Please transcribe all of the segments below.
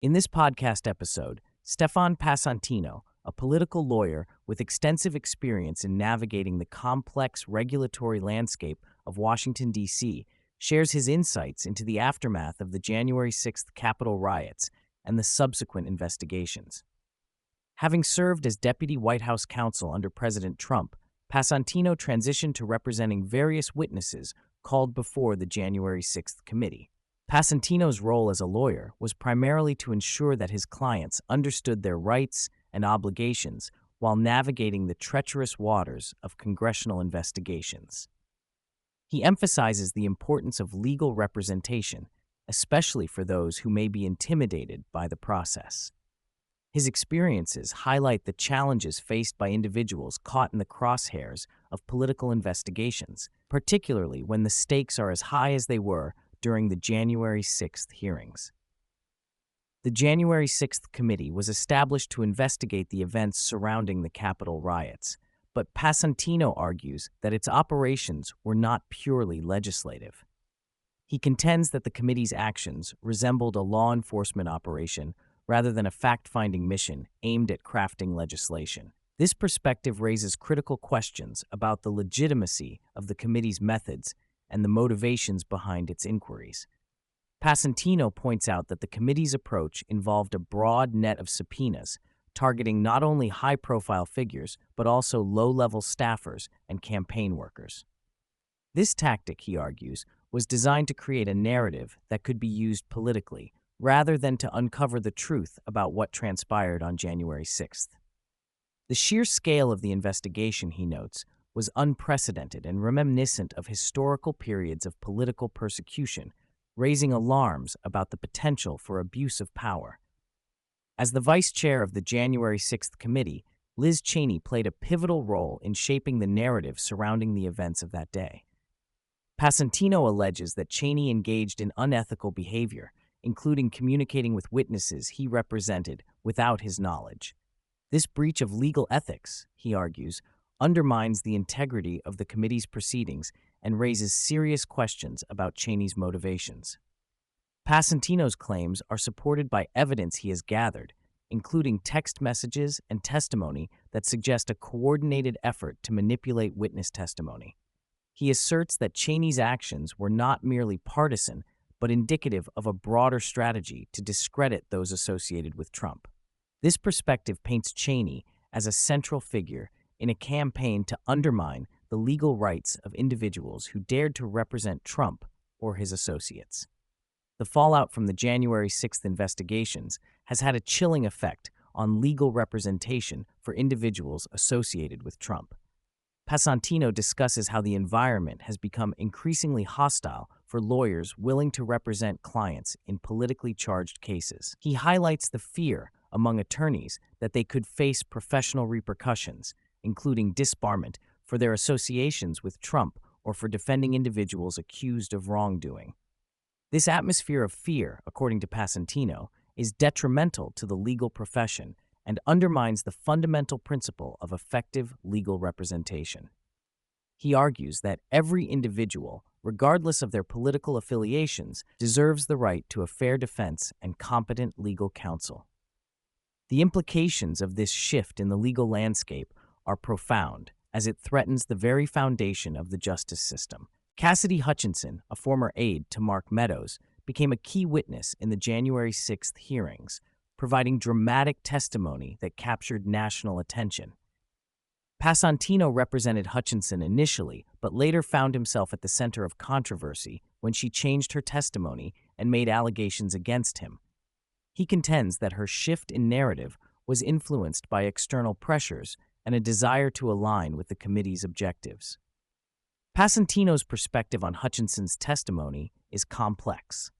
In this podcast episode, Stefan Passantino, a political lawyer with extensive experience in navigating the complex regulatory landscape of Washington, D.C., shares his insights into the aftermath of the January 6th Capitol riots and the subsequent investigations. Having served as Deputy White House Counsel under President Trump, Passantino transitioned to representing various witnesses called before the January 6th committee. Passantino's role as a lawyer was primarily to ensure that his clients understood their rights and obligations while navigating the treacherous waters of congressional investigations. He emphasizes the importance of legal representation, especially for those who may be intimidated by the process. His experiences highlight the challenges faced by individuals caught in the crosshairs of political investigations, particularly when the stakes are as high as they were during the January 6th hearings. The January 6th committee was established to investigate the events surrounding the Capitol riots, but Passantino argues that its operations were not purely legislative. He contends that the committee's actions resembled a law enforcement operation rather than a fact-finding mission aimed at crafting legislation. This perspective raises critical questions about the legitimacy of the committee's methods and the motivations behind its inquiries. Passantino points out that the committee's approach involved a broad net of subpoenas, targeting not only high-profile figures, but also low-level staffers and campaign workers. This tactic, he argues, was designed to create a narrative that could be used politically, rather than to uncover the truth about what transpired on January 6th. The sheer scale of the investigation, he notes, was unprecedented and reminiscent of historical periods of political persecution, raising alarms about the potential for abuse of power. As the vice chair of the January 6th committee, Liz Cheney played a pivotal role in shaping the narrative surrounding the events of that day. Passantino alleges that Cheney engaged in unethical behavior, including communicating with witnesses he represented without his knowledge. This breach of legal ethics, he argues, undermines the integrity of the committee's proceedings and raises serious questions about Cheney's motivations. Passantino's claims are supported by evidence he has gathered, including text messages and testimony that suggest a coordinated effort to manipulate witness testimony. He asserts that Cheney's actions were not merely partisan, but indicative of a broader strategy to discredit those associated with Trump. This perspective paints Cheney as a central figure in a campaign to undermine the legal rights of individuals who dared to represent Trump or his associates. The fallout from the January 6th investigations has had a chilling effect on legal representation for individuals associated with Trump. Passantino discusses how the environment has become increasingly hostile for lawyers willing to represent clients in politically charged cases. He highlights the fear among attorneys that they could face professional repercussions, including disbarment, for their associations with Trump or for defending individuals accused of wrongdoing. This atmosphere of fear, according to Passantino, is detrimental to the legal profession and undermines the fundamental principle of effective legal representation. He argues that every individual, regardless of their political affiliations, deserves the right to a fair defense and competent legal counsel. The implications of this shift in the legal landscape are profound, as it threatens the very foundation of the justice system. Cassidy Hutchinson, a former aide to Mark Meadows, became a key witness in the January 6th hearings, providing dramatic testimony that captured national attention. Passantino represented Hutchinson initially, but later found himself at the center of controversy when she changed her testimony and made allegations against him. He contends that her shift in narrative was influenced by external pressures and a desire to align with the committee's objectives. Passantino's perspective on Hutchinson's testimony is complex.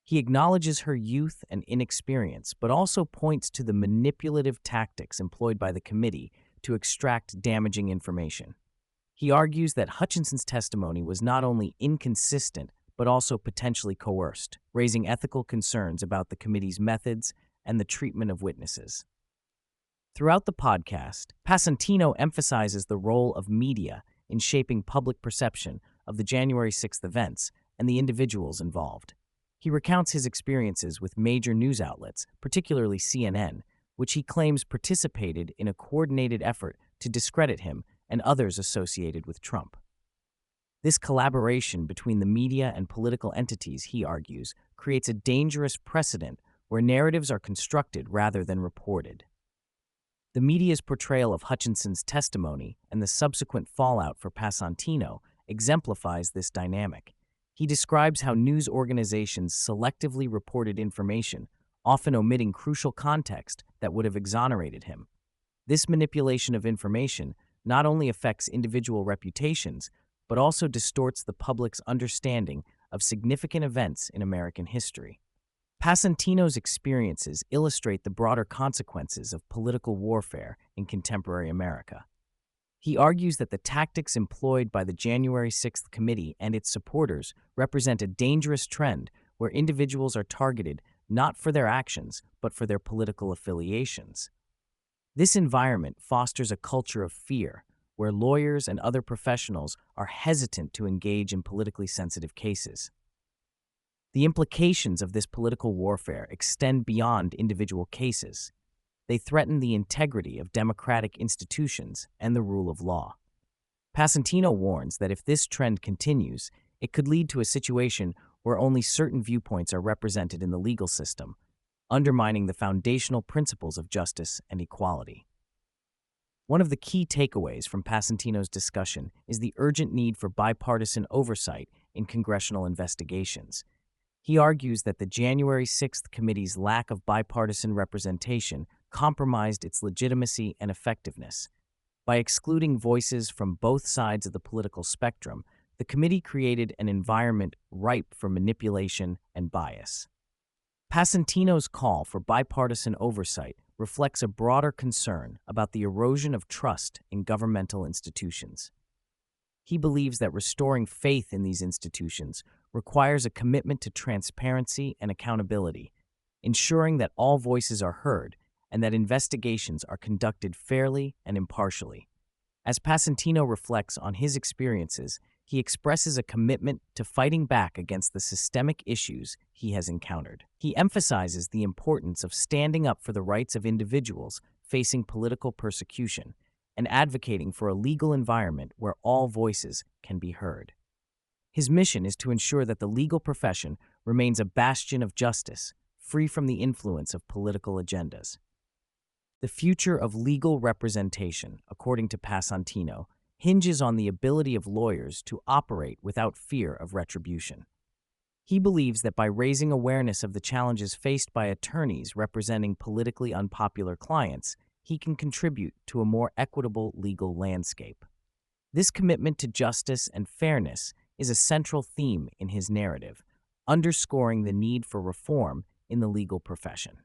He acknowledges her youth and inexperience, but also points to the manipulative tactics employed by the committee to extract damaging information. He argues that Hutchinson's testimony was not only inconsistent, but also potentially coerced, raising ethical concerns about the committee's methods and the treatment of witnesses. Throughout the podcast, Passantino emphasizes the role of media in shaping public perception of the January 6th events and the individuals involved. He recounts his experiences with major news outlets, particularly CNN, which he claims participated in a coordinated effort to discredit him and others associated with Trump. This collaboration between the media and political entities, he argues, creates a dangerous precedent where narratives are constructed rather than reported. The media's portrayal of Hutchinson's testimony and the subsequent fallout for Passantino exemplifies this dynamic. He describes how news organizations selectively reported information, often omitting crucial context that would have exonerated him. This manipulation of information not only affects individual reputations, but also distorts the public's understanding of significant events in American history. Passantino's experiences illustrate the broader consequences of political warfare in contemporary America. He argues that the tactics employed by the January 6th Committee and its supporters represent a dangerous trend where individuals are targeted not for their actions, but for their political affiliations. This environment fosters a culture of fear, where lawyers and other professionals are hesitant to engage in politically sensitive cases. The implications of this political warfare extend beyond individual cases. They threaten the integrity of democratic institutions and the rule of law. Passantino warns that if this trend continues, it could lead to a situation where only certain viewpoints are represented in the legal system, undermining the foundational principles of justice and equality. One of the key takeaways from Passantino's discussion is the urgent need for bipartisan oversight in congressional investigations. He argues that the January 6th Committee's lack of bipartisan representation compromised its legitimacy and effectiveness. By excluding voices from both sides of the political spectrum, the committee created an environment ripe for manipulation and bias. Passantino's call for bipartisan oversight reflects a broader concern about the erosion of trust in governmental institutions. He believes that restoring faith in these institutions requires a commitment to transparency and accountability, ensuring that all voices are heard and that investigations are conducted fairly and impartially. As Passantino reflects on his experiences, he expresses a commitment to fighting back against the systemic issues he has encountered. He emphasizes the importance of standing up for the rights of individuals facing political persecution and advocating for a legal environment where all voices can be heard. His mission is to ensure that the legal profession remains a bastion of justice, free from the influence of political agendas. The future of legal representation, according to Passantino, hinges on the ability of lawyers to operate without fear of retribution. He believes that by raising awareness of the challenges faced by attorneys representing politically unpopular clients, he can contribute to a more equitable legal landscape. This commitment to justice and fairness is a central theme in his narrative, underscoring the need for reform in the legal profession.